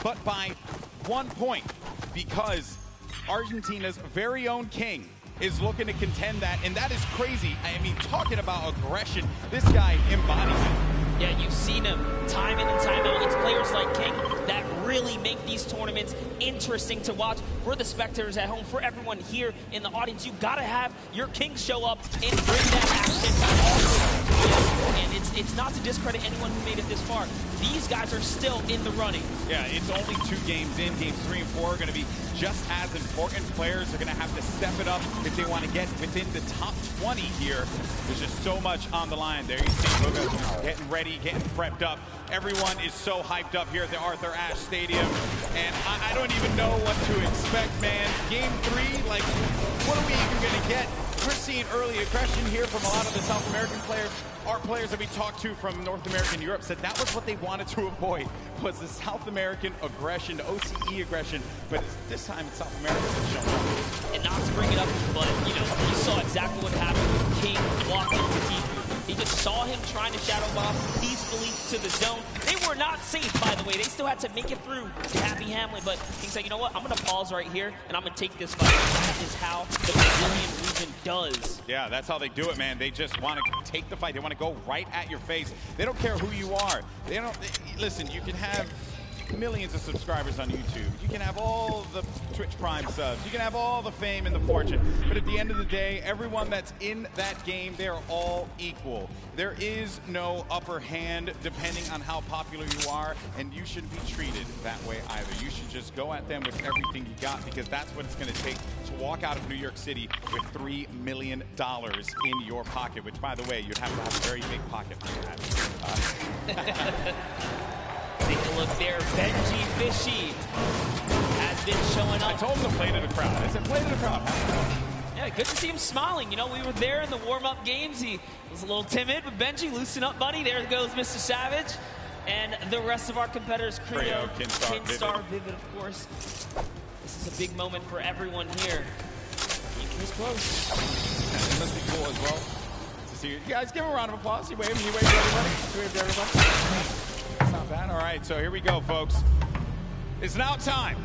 But by 1 point, because Argentina's very own king is looking to contend that, and that is crazy. I mean, talking about aggression, this guy embodies it. Yeah, you've seen him time in and time out. It's players like King that really make these tournaments interesting to watch. For the spectators at home, for everyone here in the audience, you gotta have your King show up and bring that action. And it's not to discredit anyone who made it this far. These guys are still in the running. Yeah, it's only 2 games in. Games 3 and 4 are going to be just as important. Players are going to have to step it up if they want to get within the top 20 here. There's just so much on the line. There you see Bugha getting ready, getting prepped up. Everyone is so hyped up here at the Arthur Ashe Stadium. And I don't even know what to expect, man. Game 3, like, what are we even going to get? We're seeing early aggression here from a lot of the South American players. Our players that we talked to from North America and Europe said that was what they wanted to avoid, was the South American aggression, the OCE aggression. But this time it's South America that's showing up. And not to bring it up, but, you know, you saw exactly what happened with King walking into Tifu. He just saw him trying to shadow bomb peacefully to the zone. They were not safe, by the way. They still had to make it through to Happy Hamlin. But King said, you know what? I'm going to pause right here, and I'm going to take this fight. That is how the Brazilian region does. Yeah, that's how they do it, man. They just want to take the fight. They want to go right at your face. They don't care who you are. Listen, you can have millions of subscribers on YouTube. You can have all the Twitch Prime subs. You can have all the fame and the fortune. But at the end of the day, everyone that's in that game, they're all equal. There is no upper hand depending on how popular you are, and you shouldn't be treated that way either. You should just go at them with everything you got, because that's what it's going to take to walk out of New York City with $3 million in your pocket, which, by the way, you'd have to have a very big pocket for that. Take a look there. Benji Fishy has been showing up. I told him to play to the crowd. I said, play to the crowd. Yeah, good to see him smiling. You know, we were there in the warm-up games. He was a little timid, but Benji, loosen up, buddy. There goes Mr. Savage. And the rest of our competitors, Creo, Kinstar, Vivid, of course. This is a big moment for everyone here. King is close. It must be cool as well to see you. Guys, give him a round of applause. He waved to everybody. He waved to everybody. Not bad. All right, so here we go, folks. It's now time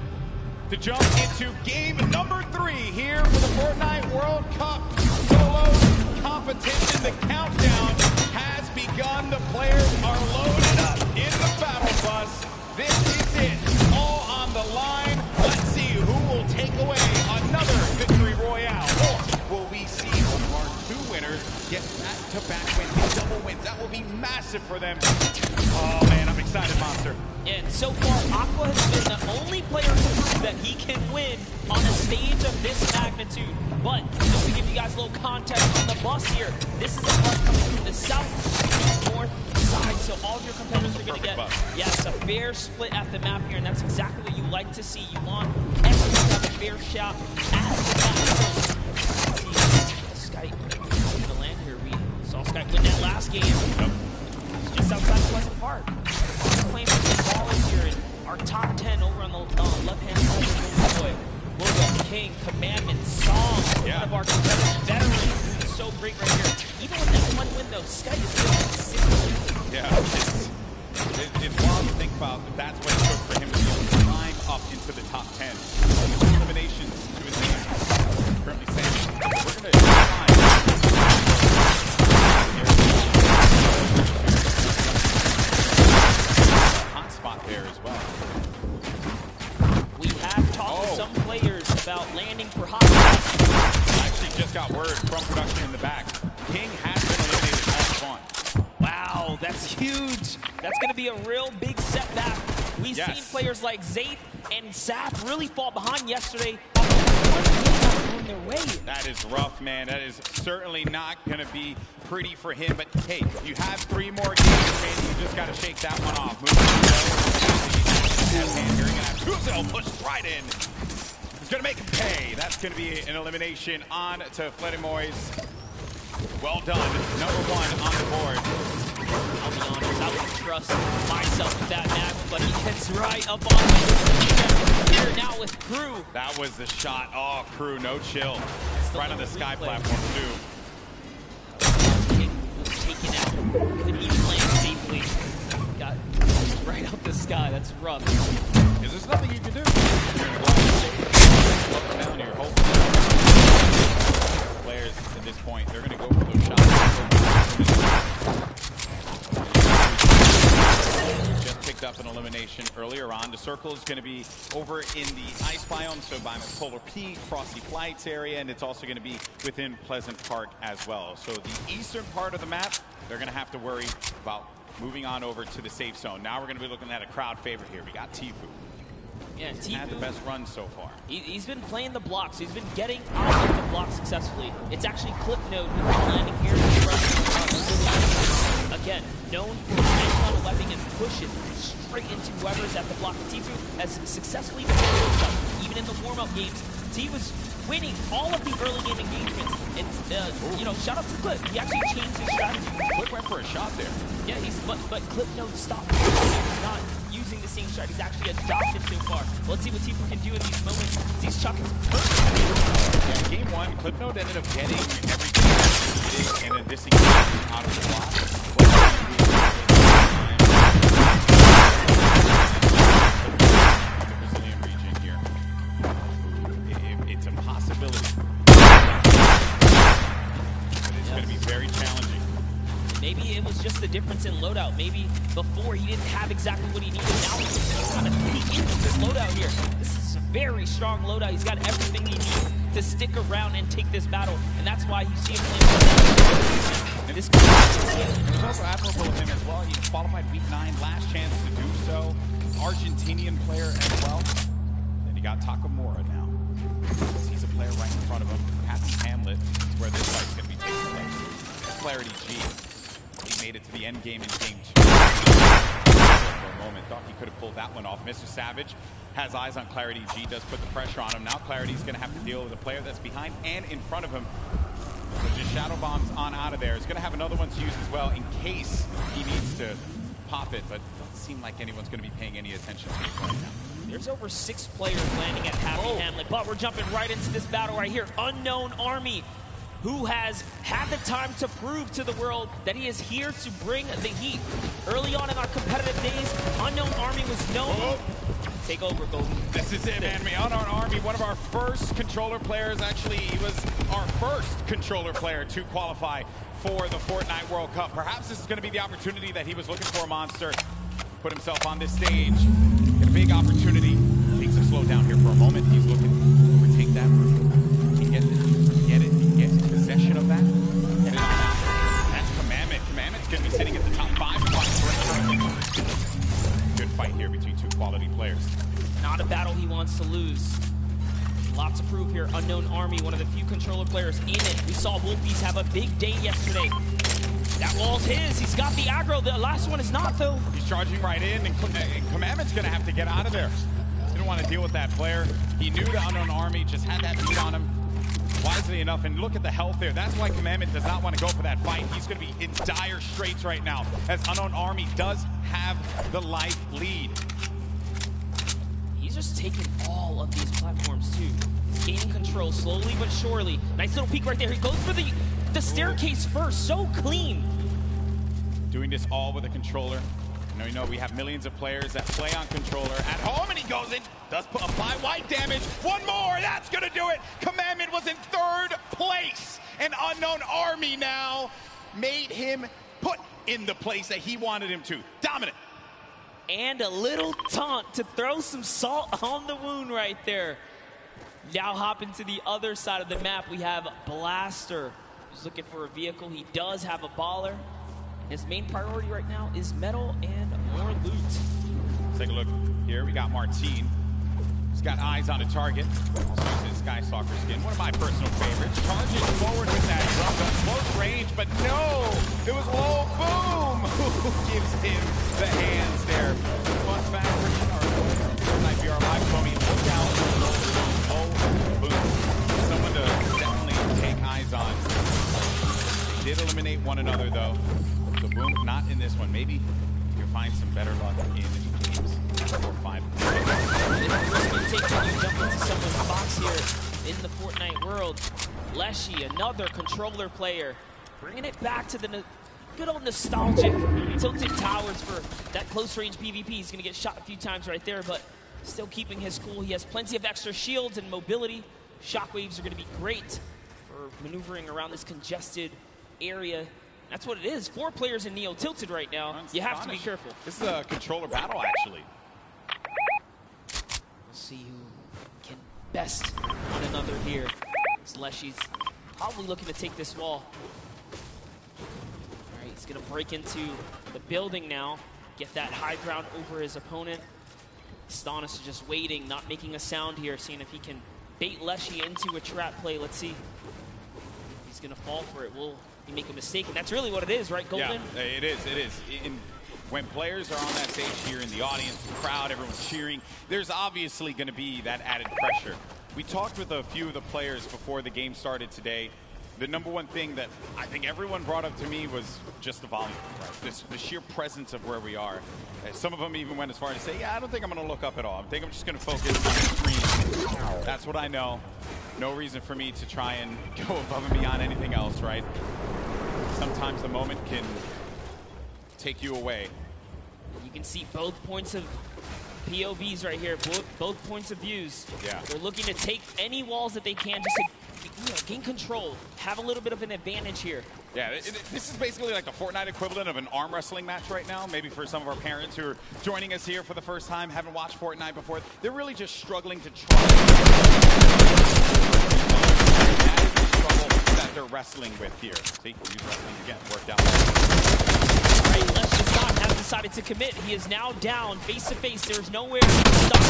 to jump into game number 3 here for the Fortnite World Cup solo competition. The countdown has begun. The players are loaded up in the battle bus. This is it. All on the line. Let's see who will take away another victory royale. Or will we see one of our 2 winners get back-to-back wins, double wins? That will be massive for them. Oh, man, I'm excited, Monster. And so far, Aqua has been the only player to prove that he can win on a stage of this magnitude. But just to give you guys a little context on the bus here, this is a bus coming from the south, north, side, so all of your competitors are going to get, yes, a fair split at the map here, and that's exactly what you like to see. You want everyone to have a fair shot at the map. So, Sky going to land here. We saw Sky win that last game. It's just outside Pleasant Park. Playing with the ballers here in our top 10 over on the left-hand side of the boy. Logo, King, Commandment, Song, one of our competitors, veterans, who's so great right here. Even with that one win, though, Sky is still consistent. Yeah, it's wild to think about that that's what it took for him to be able to climb up into the top 10. Eliminations to his name. Currently saying, we're going to climb. Hot spot there as well. We have talked to some players about landing for hot spots. I actually just got word from production in the back. King has been eliminated on spawn. Wow, that's huge. That's going to be a real big setback. We've seen players like Zayt and Sap really fall behind yesterday. On their way. That is rough, man. That is certainly not going to be pretty for him. But hey, you have 3 more games, man. You just got to shake that one off. Moving on. You're going to have Tuzo pushed right in. He's going to make him pay. That's going to be an elimination on to Fledimois. Well done. Number 1 on the board. I'll be honest, I wouldn't trust myself with that map, but he gets right up on me. Here now with Crew. That was the shot. Oh, Crew, no chill. Right on the Sky platform, too. King was taken out. Couldn't even land safely. Got right up the Sky. That's rough. Is there nothing you can do? Up and down here, hopefully. Players at this point, they're going to go for those shots. Just picked up an elimination earlier on. The circle is going to be over in the ice biome, so by Polar Peak, Frosty Flights area, and it's also going to be within Pleasant Park as well. So the eastern part of the map, they're going to have to worry about moving on over to the safe zone. Now we're going to be looking at a crowd favorite here. We got Tfue. Yeah, Tfue had the best run so far. He's been playing the blocks. He's been getting out of the blocks successfully. It's actually Clipnode who's been landing here. Again, known for on a weapon and push it straight into whoever's at the block. Tfue has successfully defended himself, even in the warm-up games. T was winning all of the early game engagements. And, you know, shout out to Clip. He actually changed his strategy. Clip went for a shot there. Yeah, but Clipnode stopped. He's not using the same strategy. He's actually adopted so far. Let's see what Tfue can do in these moments. He's chucking some perfect. Yeah, game 1, Clipnode ended up getting everything he needed, and then this engagement out of the block. The Brazilian region here. It's a possibility. But it's going to be very challenging. Maybe it was just the difference in loadout. Maybe before he didn't have exactly what he needed. Now he's kind of peeking into this loadout here. This is a very strong loadout. He's got everything he needs to stick around and take this battle. And that's why you see him playing. And this was also admirable of him as well. He qualified week 9, last chance to do so. Argentinian player as well. And he got Takamura now. He's a player right in front of him. Happy Hamlet is where this fight's going to be taking place. Clarity G. He made it to the end game in game 2. For a moment, thought he could have pulled that one off. Mr. Savage has eyes on Clarity G, does put the pressure on him. Now Clarity's going to have to deal with a player that's behind and in front of him. So just shadow bombs on out of there. He's going to have another one to use as well in case he needs to pop it, but it doesn't seem like anyone's going to be paying any attention to it right now. There's over 6 players landing at Happy Hamlet, but we're jumping right into this battle right here. Unknown Army, who has had the time to prove to the world that he is here to bring the heat. Early on in our competitive days, Unknown Army was known. Take over, Goldie. This is it, man. Unknown Army, one of our first controller players. Actually, he was our first controller player to qualify for the Fortnite World Cup. Perhaps this is going to be the opportunity that he was looking for, Monster. Put himself on this stage. A big opportunity. Takes a slow down here for a moment. He's looking to overtake that. Can get it. Get possession of that. Get it on out. That's Commandment. Commandment's going to be sitting at the top 5 spot. Good fight here between 2 quality players. Not a battle he wants to lose. Lots of proof here. Unknown Army, one of the few controller players in it. We saw Wolfies have a big day yesterday. That wall's his. He's got the aggro. The last one is not, though. He's charging right in, and Commandment's going to have to get out of there. He didn't want to deal with that player. He knew the Unknown Army just had that beat on him. Wisely enough, and look at the health there. That's why Commandment does not want to go for that fight. He's going to be in dire straits right now, as Unknown Army does have the life lead. He's just taking all of these platforms, too. He's gaining control slowly but surely. Nice little peek right there. He goes for the staircase first. So clean. Doing this all with a controller. You know we have millions of players that play on controller at home, and he goes in, does apply white damage. One more, that's gonna do it. Commandment was in 3rd place, and Unknown Army now made him put in the place that he wanted him to. Dominant. And a little taunt to throw some salt on the wound right there. Now hopping to the other side of the map, we have Blaster, who's looking for a vehicle. He does have a baller. His main priority right now is metal and more loot. Let's take a look here. We got Martine. He's got eyes on a target. Let's use his Sky Stalker skin. One of my personal favorites. Charging forward with that drum gun. Close range, but no! It was low boom! Who gives him the hands there? One back for Fortnite VR Live. Tommy, look out. Low boom. Someone to definitely take eyes on. They did eliminate one another, though. So boom, not in this one. Maybe you'll find some better luck in games 4 or 5. Risk you take when you jump into someone's box here in the Fortnite world. Leshy, another controller player, bringing it back to the good old nostalgic Tilted Towers for that close-range PvP. He's going to get shot a few times right there, but still keeping his cool. He has plenty of extra shields and mobility. Shockwaves are going to be great for maneuvering around this congested area. That's what it is. 4 players in Neo Tilted right now. You have to be careful. This is a controller battle, actually. We'll see who can best one another here. Leshy's probably looking to take this wall. All right, he's going to break into the building now, get that high ground over his opponent. Astonis is just waiting, not making a sound here, seeing if he can bait Leshy into a trap play. Let's see. He's going to fall for it. Will he make a mistake? And that's really what it is, right, Golden? Yeah, it is. It is. When players are on that stage here in the audience, the crowd, everyone's cheering, there's obviously going to be that added pressure. We talked with a few of the players before the game started today. The number one thing that I think everyone brought up to me was just the volume, right? The sheer presence of where we are. Some of them even went as far as to say, yeah, I don't think I'm going to look up at all. I think I'm just going to focus on the screen. That's what I know. No reason for me to try and go above and beyond anything else, right? Sometimes the moment can take you away. You can see both points of POVs right here, both points of views. Yeah. They're looking to take any walls that they can just to gain control, have a little bit of an advantage here. Yeah, this is basically like the Fortnite equivalent of an arm wrestling match right now. Maybe for some of our parents who are joining us here for the first time, haven't watched Fortnite before, they're really just struggling to try. That is the struggle that they're wrestling with here. See, use wrestling again, worked out. All right, Leshy has decided to commit. He is now down face to face. There's nowhere to stop.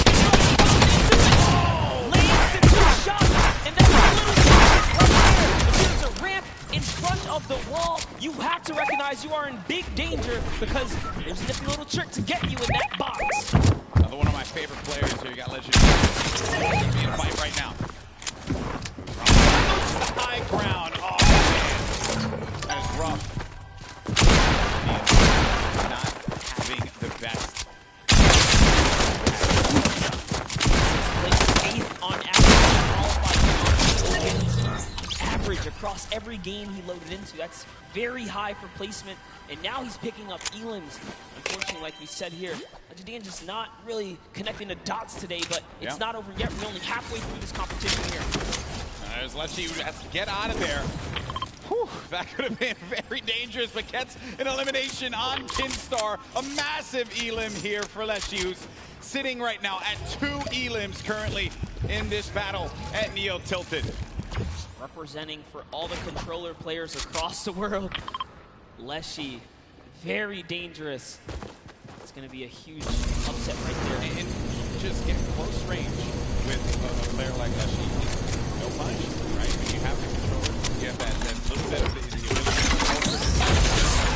Oh! Lands into a shot, and that's a little right there. If there's a ramp in front of the wall, you have to recognize you are in big danger because there's a nifty little trick to get you in that box. Another one of my favorite players here. You got Legend. It's going to be a fight right now. High ground. Oh, man. That is rough. Not having the best. Eighth on average across every game he loaded into. That's very high for placement, and now he's picking up elims. Unfortunately, like we said here, Legendian just not really connecting the dots today, but it's not over yet. We're only halfway through this competition here. There's Leshy who has to get out of there. Whew, that could have been very dangerous, but gets an elimination on Kinstar. A massive elim here for Leshy, who's sitting right now at 2 elims currently in this battle at Neo Tilted. Representing for all the controller players across the world, Leshy, very dangerous. It's going to be a huge upset right there. And just get close range with a player like Leshy. No punish, right? When you have the controller, you have that little bit of the ability to control.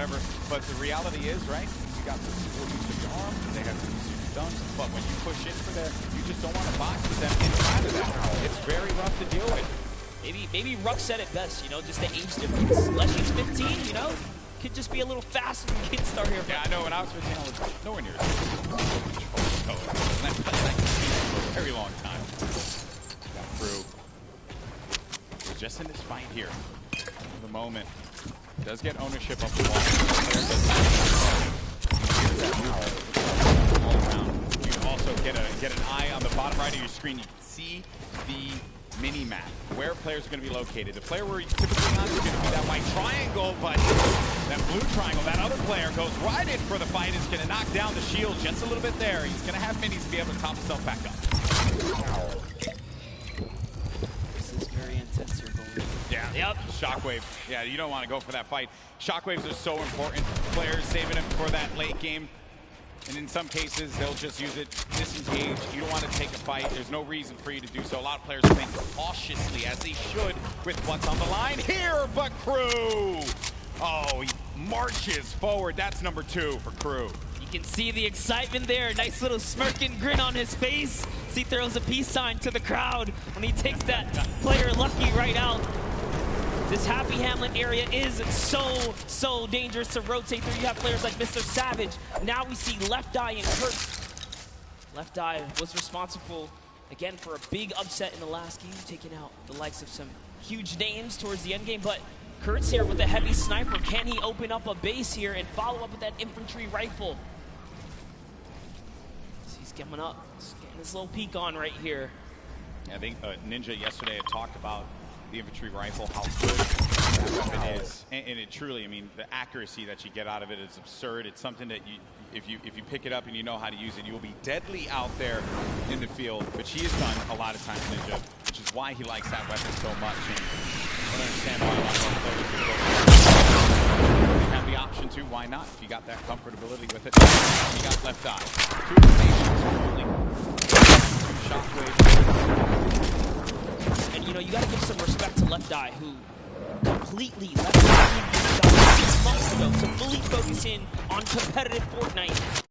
whatever. But the reality is, right, you got the use of your arm, they have the use of your dunks, but when you push in for there, you just don't want to box with them inside of that. It's very rough to deal with. Maybe Ruck said it best, you know, just the age difference. Leshy's 15, you know, could just be a little faster than Kidstar here. Yeah, I know, when I was 15, I was nowhere near for a very long time. Got through. We're just in this fight here. For the moment. Does get ownership of the ball. All around. You can also get an eye on the bottom right of your screen. You can see the mini map where players are going to be located. The player where you typically not is going to be that white triangle, but that blue triangle, that other player goes right in for the fight, is going to knock down the shield just a little bit there. He's going to have minis to be able to top himself back up. This is very intense here, Bowen. Yeah. Yep. Shockwave. Yeah, you don't want to go for that fight. Shockwaves are so important. Players saving them for that late game. And in some cases, they'll just use it, disengage. You don't want to take a fight. There's no reason for you to do so. A lot of players think cautiously, as they should, with what's on the line here. But Crew, oh, he marches forward. That's number 2 for Crew. You can see the excitement there. Nice little smirking grin on his face. He throws a peace sign to the crowd when he takes that player Lucky right out. This Happy Hamlet area is so dangerous to rotate through. You have players like Mr. Savage. Now we see Left Eye and Kurt. Left Eye was responsible, again, for a big upset in the last game, taking out the likes of some huge names towards the end game. But Kurt's here with a heavy sniper. Can he open up a base here and follow up with that infantry rifle? So he's coming up. He's getting his little peek on right here. Yeah, I think Ninja yesterday had talked about the infantry rifle, how good that weapon is, and it truly, I mean, the accuracy that you get out of it is absurd. It's something that if you pick it up and you know how to use it, you will be deadly out there in the field, which he has done a lot of times, Ninja, which is why he likes that weapon so much. And I don't understand why a lot of players have the option to. Why not? If you got that comfortability with it, you got Left Eye. 2 eliminations only. 2 shockwaves. And you know, you gotta give some respect to Left Eye, who completely left the 6 months ago to fully focus in on competitive Fortnite.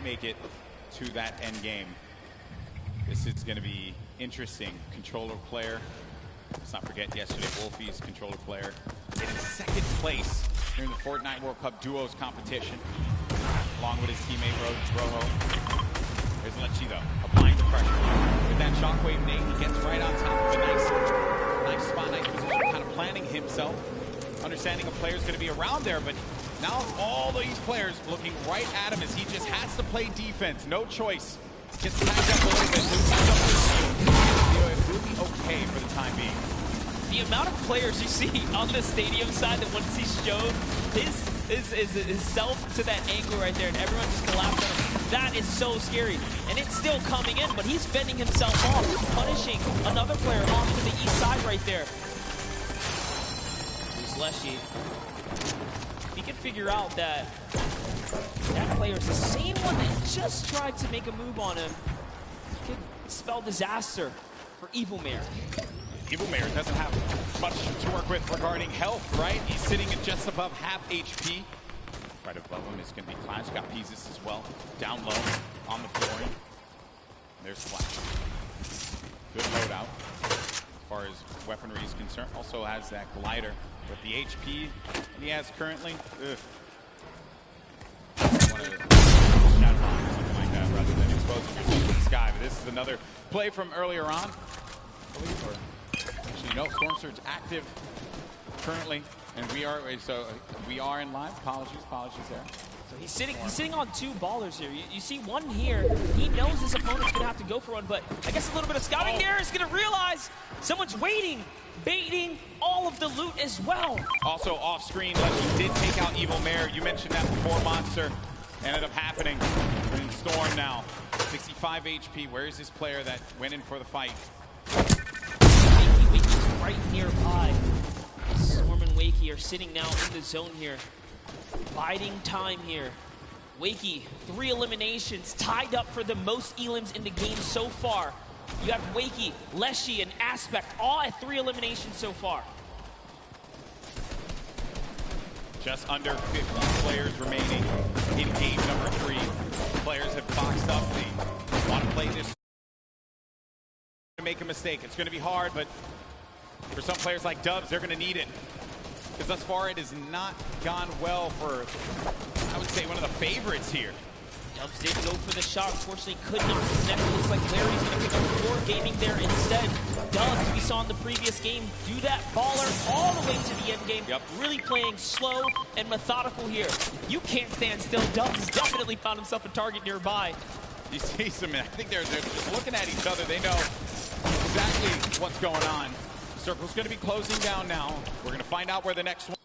make it to that end game. This is going to be interesting. Controller player. Let's not forget yesterday, Wolfie's controller player in second place during the Fortnite World Cup Duos competition, along with his teammate Rojo. There's Lechido applying the pressure. With that shockwave nade, he gets right on top of a nice spot, nice position, kind of planning himself, understanding a player's going to be around there, but now all these players looking right at him as he just has to play defense. No choice. Gets tagged up a little bit. It will be okay for the time being. The amount of players you see on the stadium side that once he showed his self to that angle right there, and everyone just collapsed on him. That is so scary. And it's still coming in, but he's fending himself off, punishing another player off to the east side right there. Here's Leshy. He can figure out that player is the same one that just tried to make a move on him. Could spell disaster for Evilmare. Evilmare doesn't have much to work with regarding health, right? He's sitting at just above half HP. Right above him is going to be Clash. Got Peasus as well. Down low on the flooring. There's Flash. Good loadout as far as weaponry is concerned. Also has that glider. With the HP he has currently, I want to shot bomb or something like that rather than exposing yourself to the sky. But this is another play from earlier on. Actually, no, Storm Surge active currently, and we are in live. Apologies there. So he's sitting on two ballers here. You see one here. He knows his opponent's gonna have to go for one, but I guess a little bit of scouting there is gonna realize someone's waiting, baiting all of the loot as well. Also off screen, Leshy did take out Evilmare. You mentioned that before, Monster. Ended up happening. We're in Storm now. 65 HP. Where is this player that went in for the fight? Wakey's right nearby. Storm and Wakey are sitting now in the zone here. Biding time here. Wakey, 3 eliminations, tied up for the most elims in the game so far. You have Wakey, Leshy, and Aspect, all at 3 eliminations so far. Just under 50 players remaining in game number 3. Players have boxed up. They want to play this. Make a mistake. It's going to be hard, but for some players like Dubs, they're going to need it. Because thus far, it has not gone well for, I would say, one of the favorites here. Dubs did go for the shot. Unfortunately, could not connect. It looks like Larry's going to pick up 4 gaming there instead. Dubs, we saw in the previous game, do that baller all the way to the end game. Yep. Really playing slow and methodical here. You can't stand still. Dubs has definitely found himself a target nearby. You see some, I think they're just looking at each other. They know exactly what's going on. The circle's going to be closing down now. We're going to find out where the next one.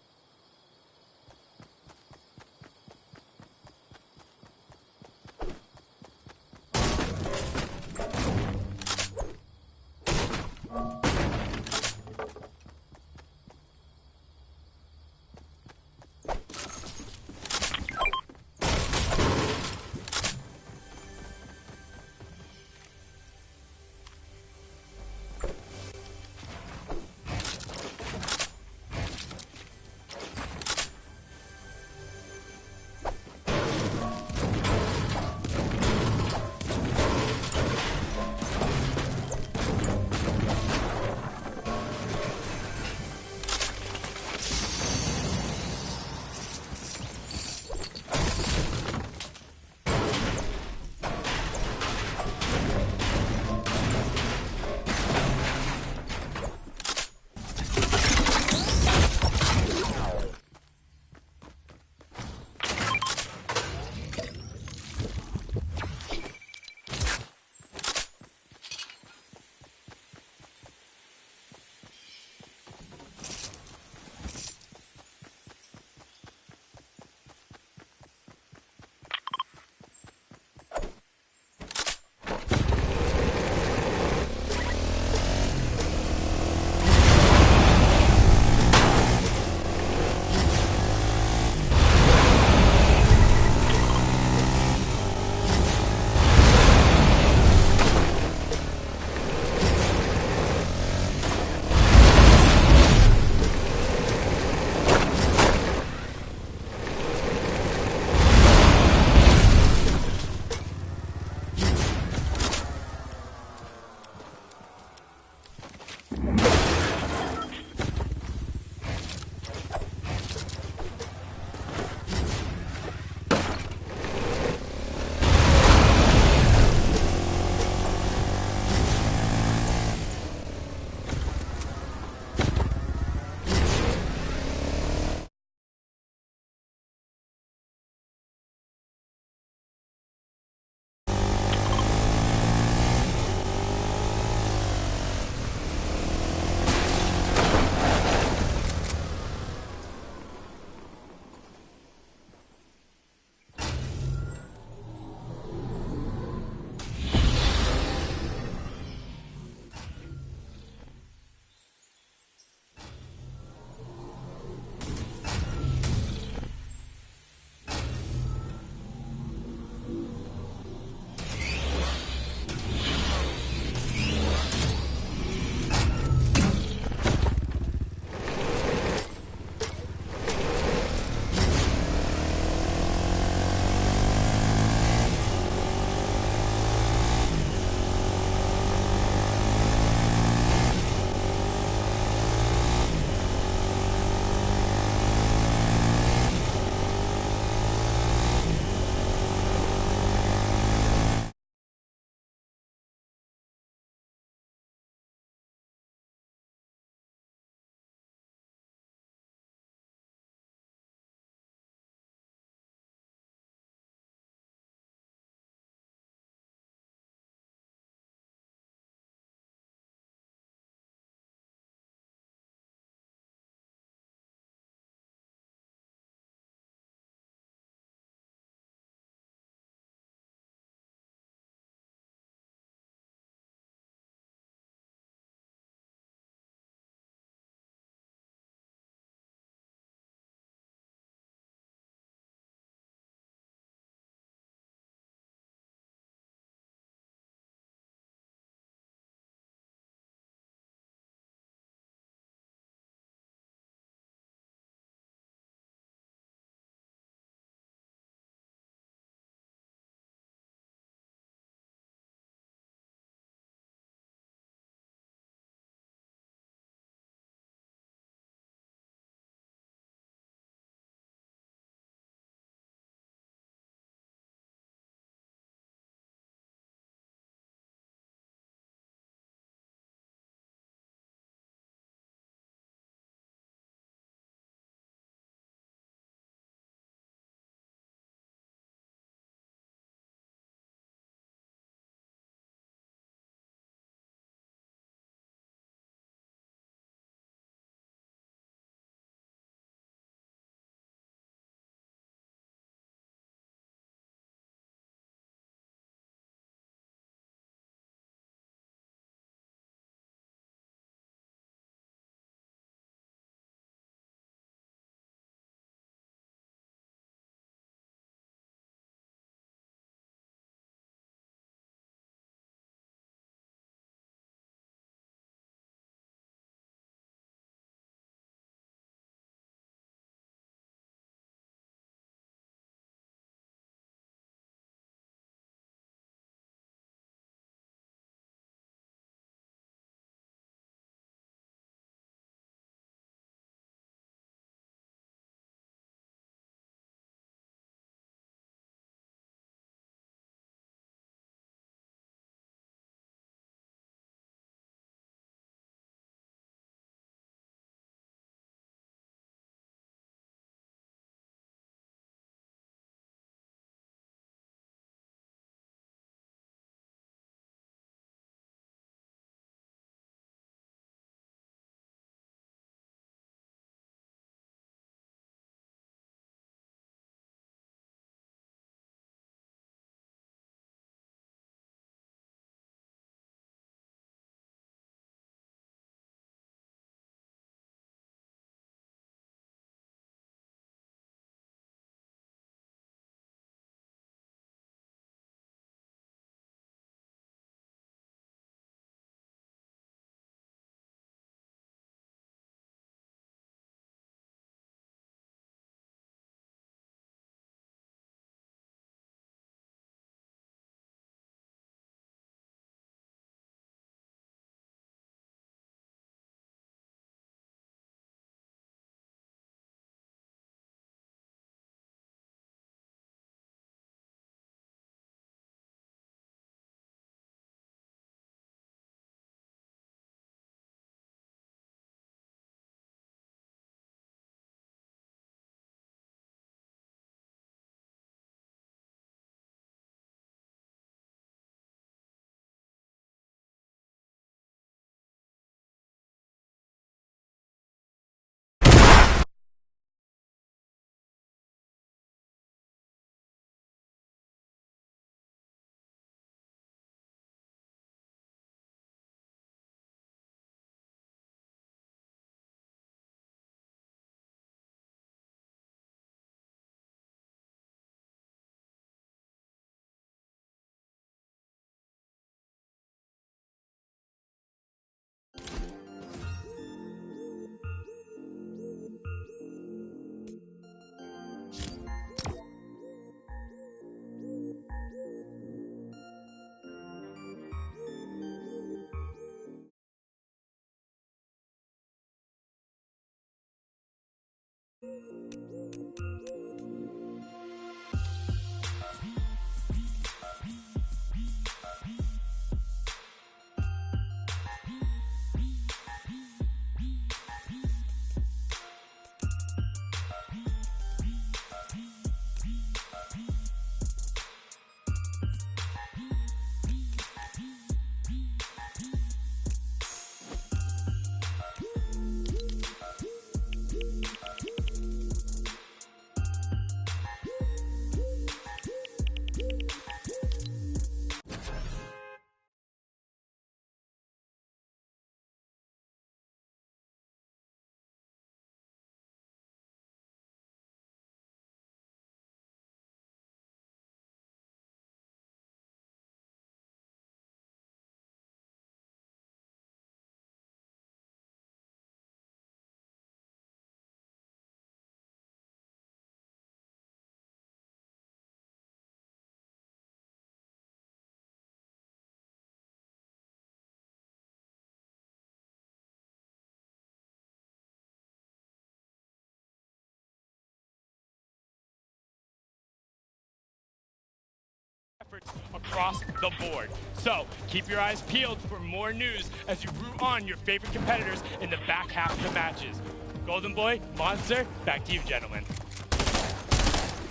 Across the board. So keep your eyes peeled for more news as you root on your favorite competitors in the back half of the matches. Golden Boy, Monster, back to you, gentlemen. Well,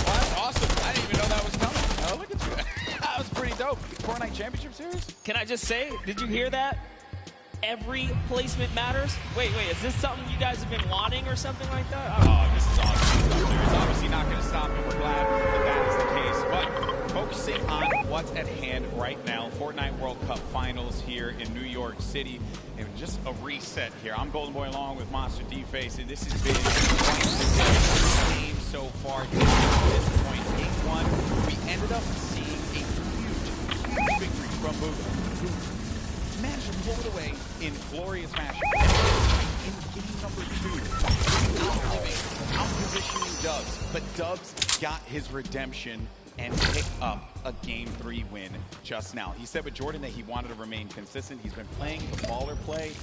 that's awesome. I didn't even know that was coming. Oh, look at you. That was pretty dope. Fortnite Championship Series? Can I just say, did you hear that? Every placement matters. Wait, is this something you guys have been wanting or something like that? Oh, this is awesome. It's obviously not going to stop, and we're glad that is the case. But focusing on what's at hand right now, Fortnite World Cup Finals here in New York City, and just a reset here. I'm Golden Boy along with Monster D-Face, and this has been the game so far. To this point, game one, we ended up seeing a huge victory from Muga, who managed to pull it away in glorious fashion. In game number 2, out-positioning Dubs, but Dubs got his redemption and picked up a Game 3 win just now. He said with Jordan that he wanted to remain consistent. He's been playing the baller play.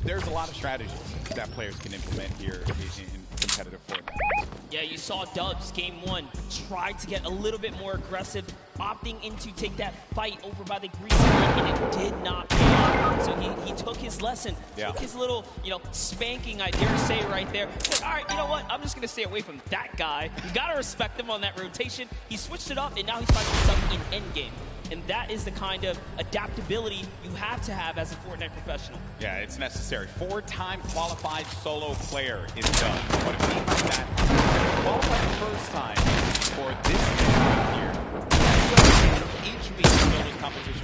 There's a lot of strategies that players can implement here in competitive Fortnite. Yeah, you saw Dubs game 1 try to get a little bit more aggressive, opting in to take that fight over by the green screen, and it did not pay off. So he took his lesson, took his little, spanking, I dare say, right there. Said, all right, you know what? I'm just going to stay away from that guy. You got to respect him on that rotation. He switched it up, and now he's finding himself in endgame. And that is the kind of adaptability you have to have as a Fortnite professional. Yeah, it's necessary. 4-time qualified solo player is done. What it means is that qualified the first time for this right here. Each week in solo competition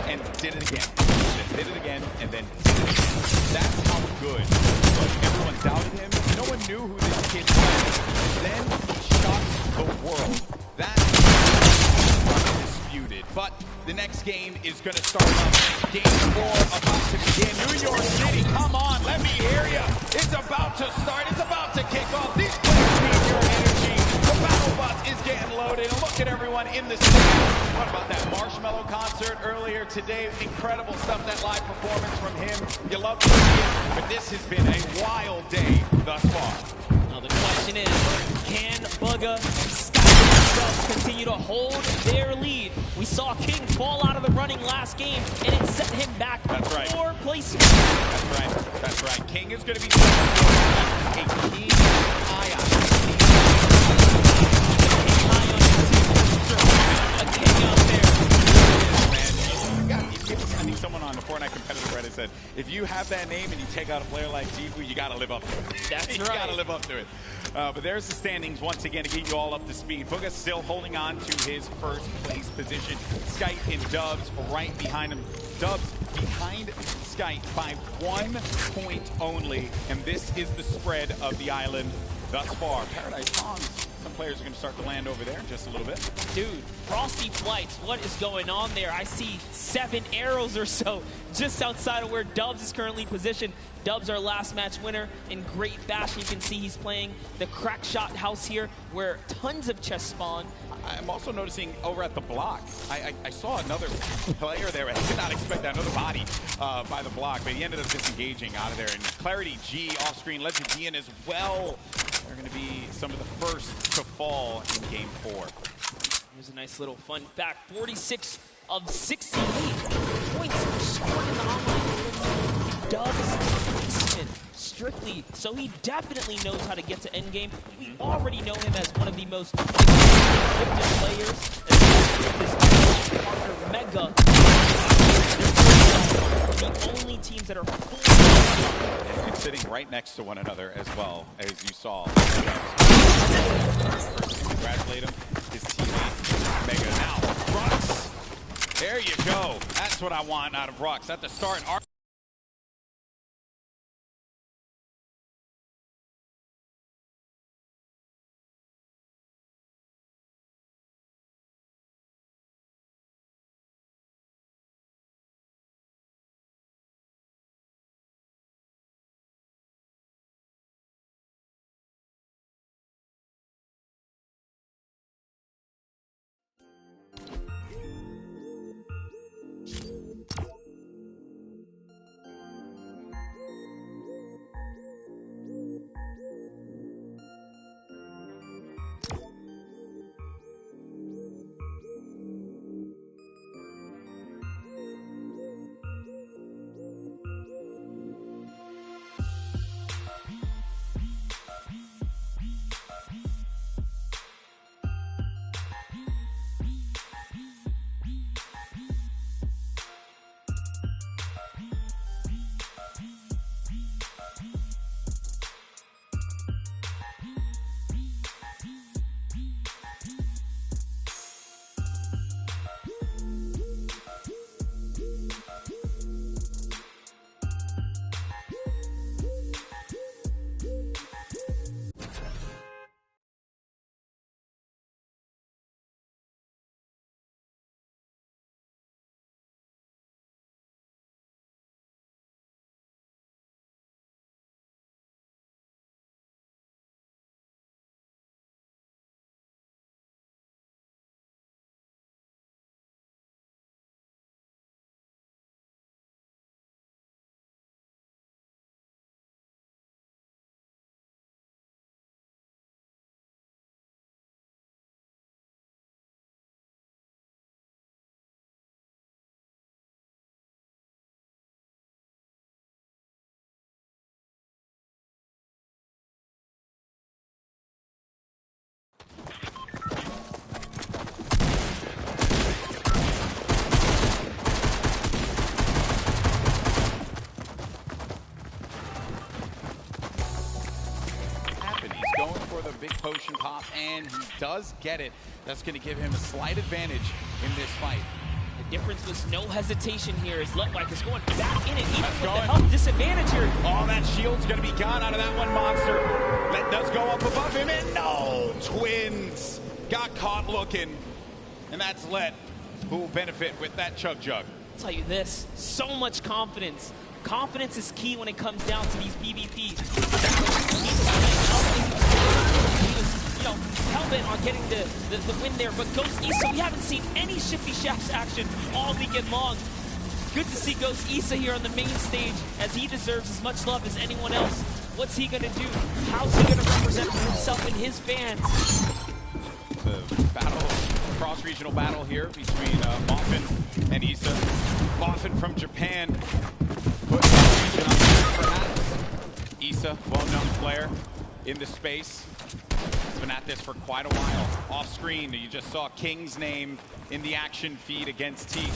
and did it again. Then did it again, and then did it again. That's how good. But everyone doubted him. No one knew who this kid was. And then he shocked the world. That undisputed. But the next game is going to start up. Game 4 about to begin. New York City, come on, let me hear you. It's about to start. It's about to kick off. These players need your energy. The battle bus is getting loaded. And look at everyone in the city. What about that Marshmello concert earlier today? Incredible stuff, that live performance from him. You love to see it, but this has been a wild day thus far. Now the question is, can Bugha continue to hold their lead? We saw King fall out of the running last game, and it set him back 4 places. That's right. King is going to be a key eye on. A King out there. I think someone on the Fortnite competitive Reddit said, if you have that name and you take out a player like Jigu, you got to live up to it. That's right. You got to live up to it. But there's the standings once again to get you all up to speed. Bugha still holding on to his first place position. Skite and Dubs right behind him. Dubs behind Skite by 1 point only. And this is the spread of the island thus far. Paradise Palms. Some players are going to start to land over there in just a little bit. Dude, Frosty Flights, what is going on there? I see 7 arrows or so just outside of where Dubs is currently positioned. Dubs, our last match winner in great fashion. You can see he's playing the Crackshot house here, where tons of chests spawn. I'm also noticing over at the block, I saw another player there. I did not expect that, another body by the block, but he ended up disengaging out of there. And Clarity G off screen, Legendian as well. They're going to be some of the first to fall in game 4. Here's a nice little fun fact. 46 of 68 points scored in the online does placement strictly, so he definitely knows how to get to endgame. We already know him as one of the most gifted players, especially this partner Mega. The only teams that are full and sitting right next to one another as well, as you saw. Congratulate him, his teammate Mega. Now, Rux, there you go. That's what I want out of Rux at the start. Big potion pop, and he does get it. That's going to give him a slight advantage in this fight. The difference was no hesitation here as Lutwak is going back in it, even with the health disadvantage here. Oh, that shield's going to be gone out of that one monster. Let does go up above him, and no! Twins got caught looking, and that's Let, who will benefit with that Chug Jug. I'll tell you this, so much confidence. Confidence is key when it comes down to these PvPs. Hell-bent on getting the win there, but Ghost Issa, we haven't seen any Shifty Shafts action all weekend long. Good to see Ghost Issa here on the main stage, as he deserves as much love as anyone else. What's he gonna do? How's he gonna represent himself and his fans? The battle, cross-regional battle here between Moffin and Issa. Moffin from Japan put region on the perhaps. Issa, well-known player in the space. He's been at this for quite a while. Off screen, you just saw King's name in the action feed against Teak.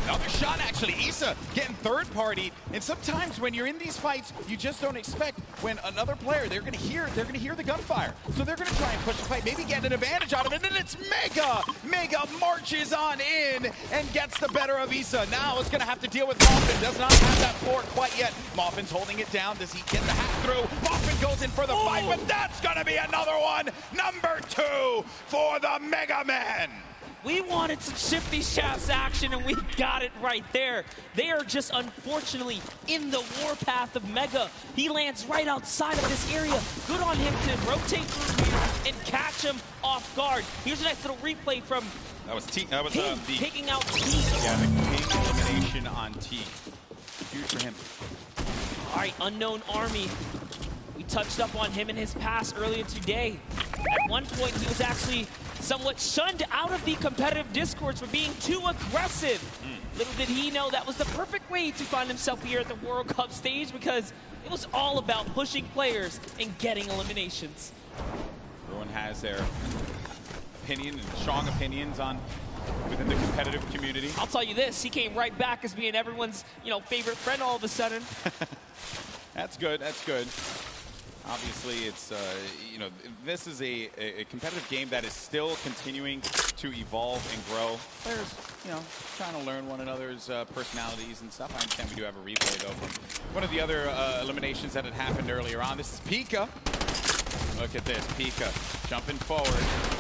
Another shot, actually. Issa getting third party, and sometimes when you're in these fights, you just don't expect when another player, they're gonna hear the gunfire. So they're gonna try and push the fight, maybe get an advantage out of it, and it's Mega! Mega marches on in and gets the better of Issa. Now it's gonna have to deal with Moffin. Does not have that floor quite yet. Moffin's holding it down. Does he get the hack through? Moffin goes in for the fight, but that's gonna be another one! Number 2 for the Mega Man! We wanted some Shifty Shafts action, and we got it right there. They are just unfortunately in the warpath of Mega. He lands right outside of this area. Good on him to rotate through here and catch him off guard. Here's a nice little replay from That was T. That was King the taking out T. Yeah, the King elimination on T. Huge for him. All right, Unknown Army. We touched up on him in his pass earlier today. At one point, he was actually somewhat shunned out of the competitive discourse for being too aggressive. Little did he know that was the perfect way to find himself here at the World Cup stage, because it was all about pushing players and getting eliminations. Everyone has their opinion and strong opinions on within the competitive community. I'll tell you this, he came right back as being everyone's, favorite friend all of a sudden. That's good. That's good. Obviously, it's, this is a competitive game that is still continuing to evolve and grow. Players, trying to learn one another's personalities and stuff. I understand we do have a replay, though, from one of the other eliminations that had happened earlier on. This is Pika. Look at this, Pika jumping forward,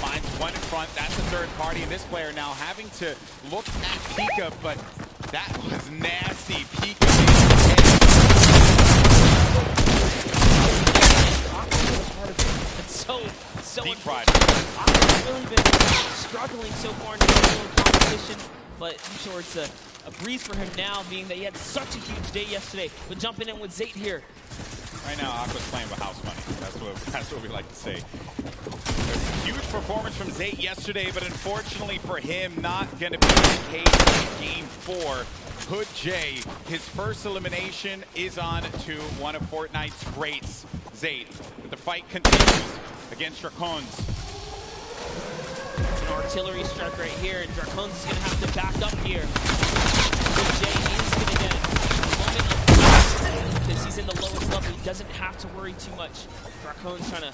finds one in front. That's a third party, and this player now having to look at Pika, but that was nasty. Pika So deep pride. I've really been struggling so far in the competition, but I'm sure it's a breeze for him now, being that he had such a huge day yesterday. But jumping in with Zayt here. Right now, Aqua's playing with house money. That's what we like to say. There's a huge performance from Zayt yesterday, but unfortunately for him, not going to be the case in Game 4. Hood J, his first elimination is on to one of Fortnite's greats, Zayt. But the fight continues against Dracons. It's an artillery strike right here, and Dracons is going to have to back up here. Hood J is going to get a moment of peace because he's in the lowest level. He doesn't have to worry too much. Dracons trying to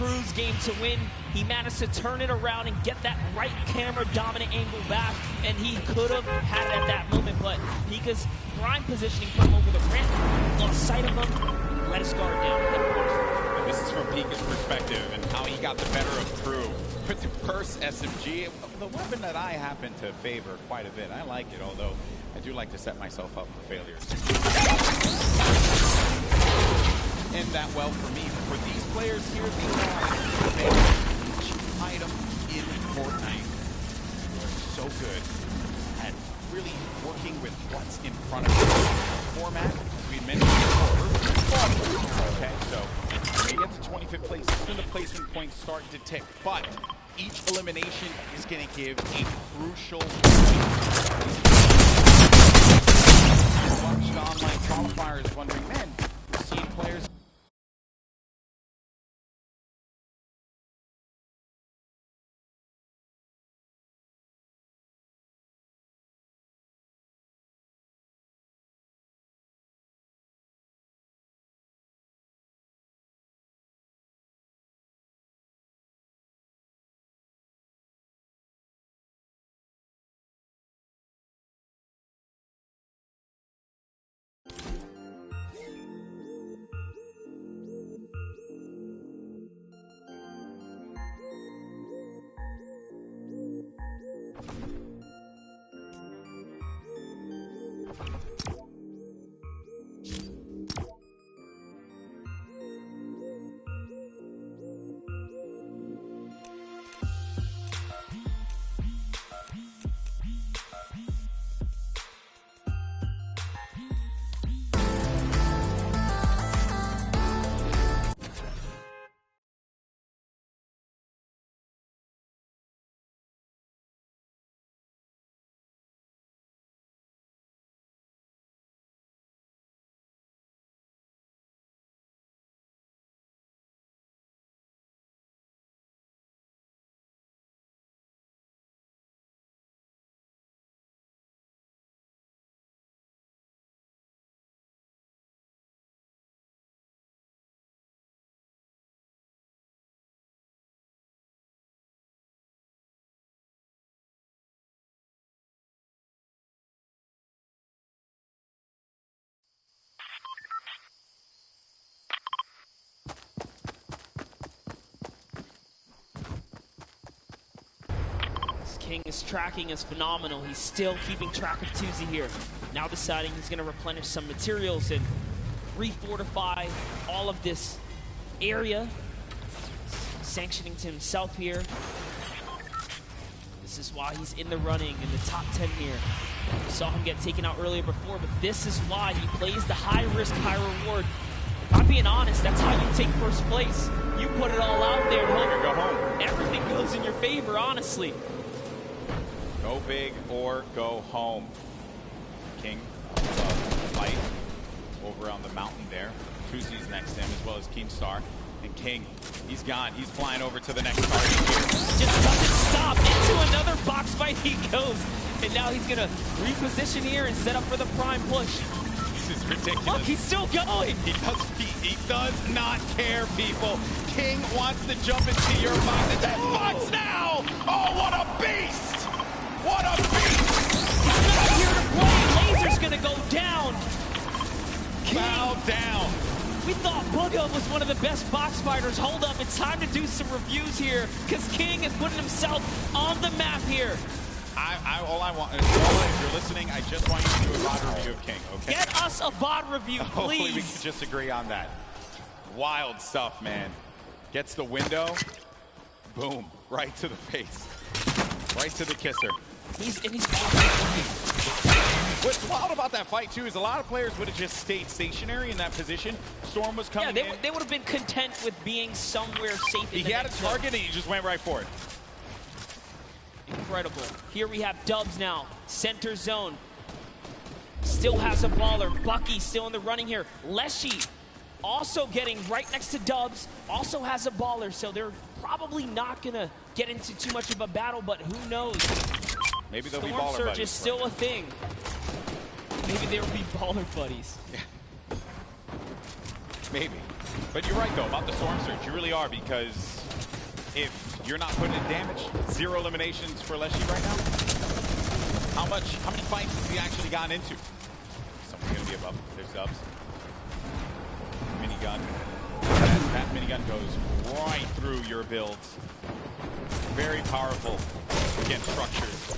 Crew's game to win. He managed to turn it around and get that right camera dominant angle back, and he could have had it at that moment, but Pika's prime positioning put him over the ramp, lost sight of him, let his guard down. This is from Pika's perspective and how he got the better of Crew. With the Curse SMG, the weapon that I happen to favor quite a bit. I like it, although I do like to set myself up for failures. And that well for me. For these players here, they know each item in Fortnite. They're so good at really working with what's in front of them. Format, as we mentioned before. Okay, so when you get to 25th place, soon the placement points start to tick. But each elimination is going to give a crucial watched online qualifiers wondering, man, we're seeing players. His tracking is phenomenal. He's still keeping track of Tuzi here. Now deciding he's going to replenish some materials and refortify all of this area. Sanctioning to himself here. This is why he's in the running in the top 10 here. We saw him get taken out earlier before, but this is why he plays the high risk, high reward. If I'm being honest, that's how you take first place. You put it all out there and hope Go home. everything goes in your favor, honestly. Go big or go home. King fight over on the mountain there. Tuzi's next to him, as well as Keemstar. And King, he's gone. He's flying over to the next target here. Just doesn't stop. Into another box fight he goes. And now he's going to reposition here and set up for the prime push. This is ridiculous. Look, he's still going. He does not care, people. King wants to jump into your box. It's in box now! Oh, what a beast! What a beast! He's not here to play. Laser's going to go down. Bow down. We thought Bugha was one of the best box fighters. Hold up, it's time to do some reviews here, because King is putting himself on the map here. All I want is, if you're listening, I just want you to do a VOD review of King, okay? Get us a VOD review, please. Hopefully we can just agree on that. Wild stuff, man. Gets the window, boom, right to the face. Right to the kisser. He's What's wild about that fight, too, is a lot of players would have just stayed stationary in that position. Storm was coming in. They would have been content with being somewhere safe in the He had a target, and he just went right for it. Incredible. Here we have Dubs now. Center zone. Still has a baller. Bucky still in the running here. Leshy also getting right next to Dubs. Also has a baller, so they're probably not going to get into too much of a battle, but who knows? Maybe they'll be Storm baller Surge buddies. is still a thing. Maybe they'll be baller buddies. Maybe. But you're right, though, about the Storm Surge. You really are, because if you're not putting in damage, 0 eliminations for Leshy right now. How many fights has he actually gotten into? Someone's going to be above. There's Dubs. Minigun. That minigun goes right through your builds. Very powerful against structures.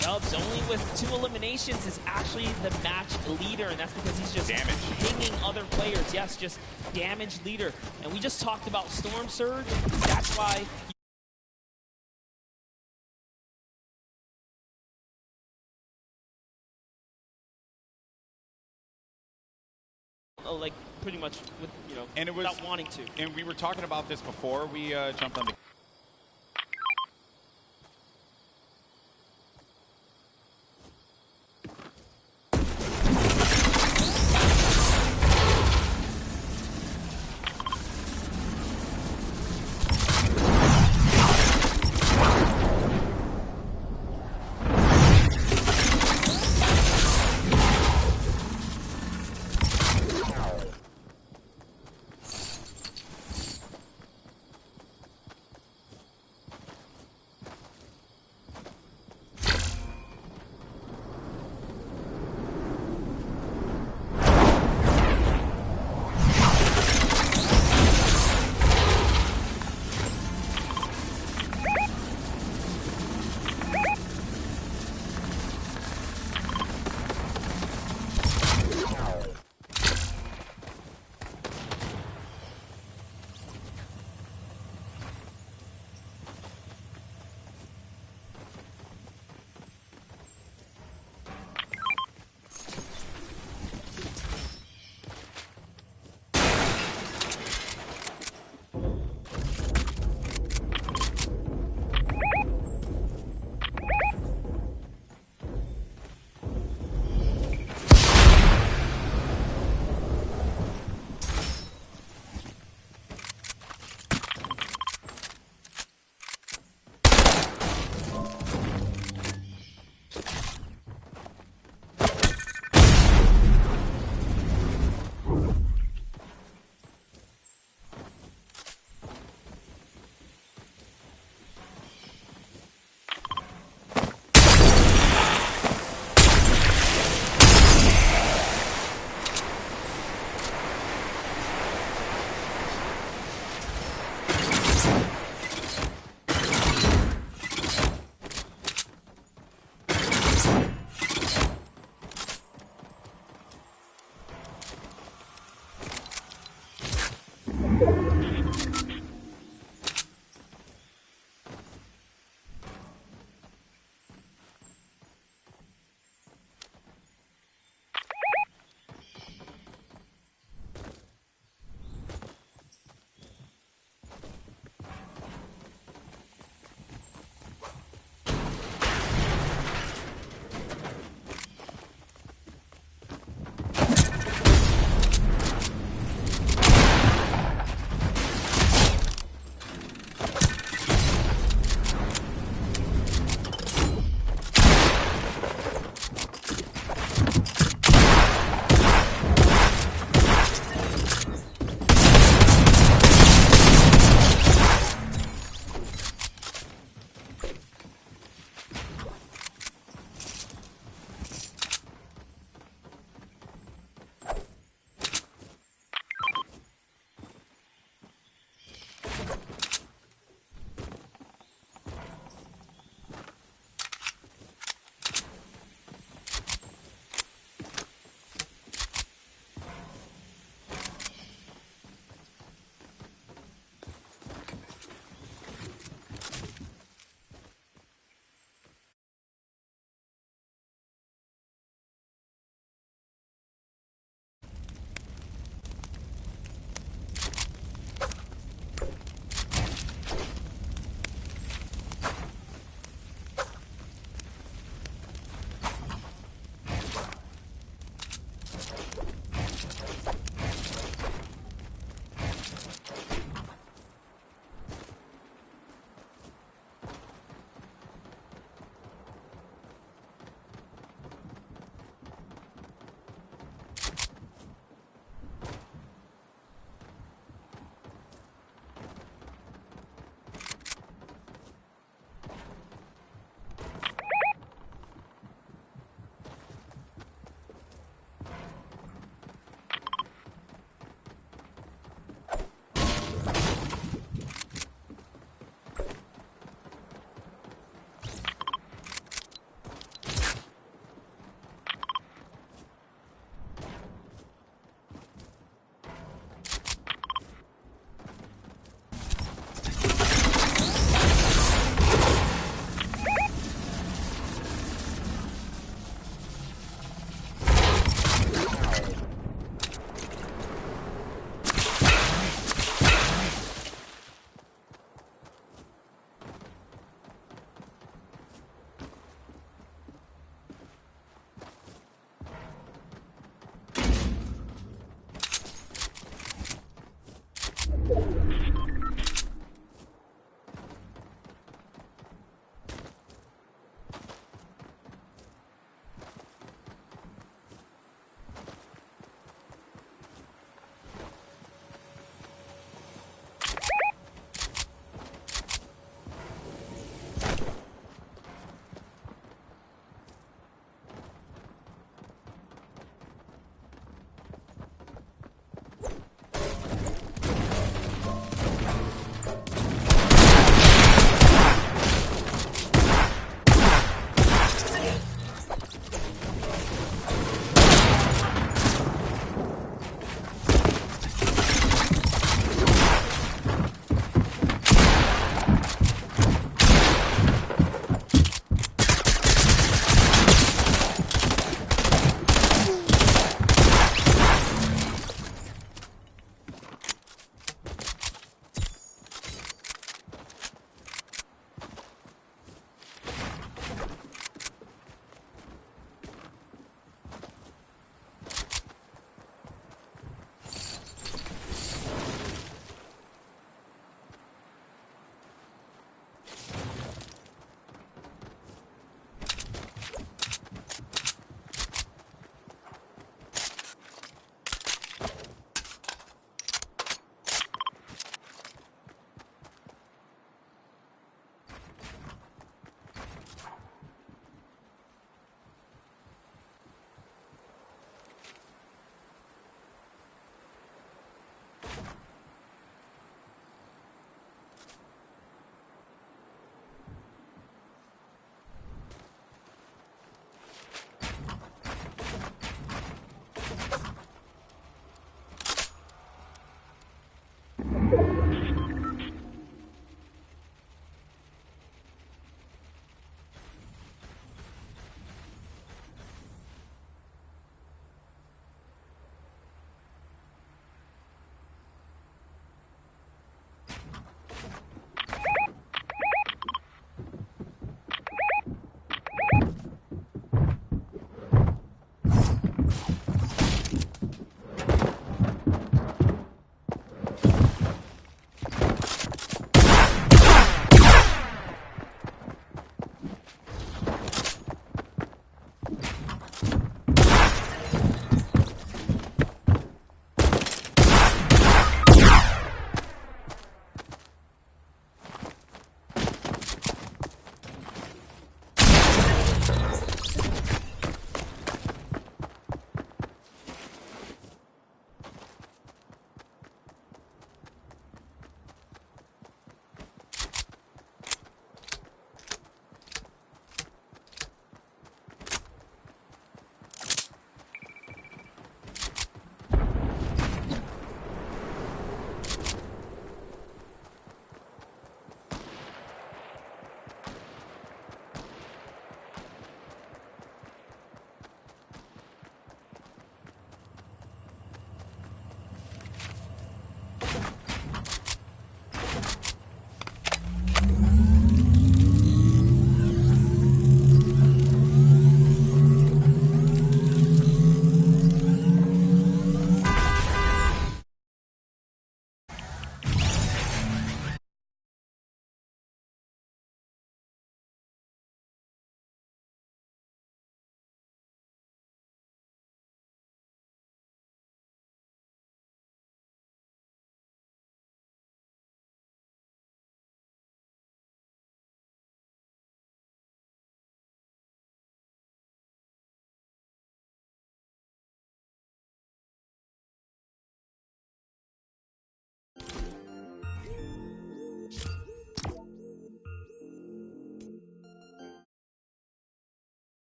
Dubs only with 2 eliminations is actually the match leader, and that's because he's just pinging other players. Yes, just damage leader. And we just talked about Storm Surge. That's why like pretty much with, you know, and it was, without wanting to. And we were talking about this before we jumped on the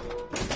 Bye.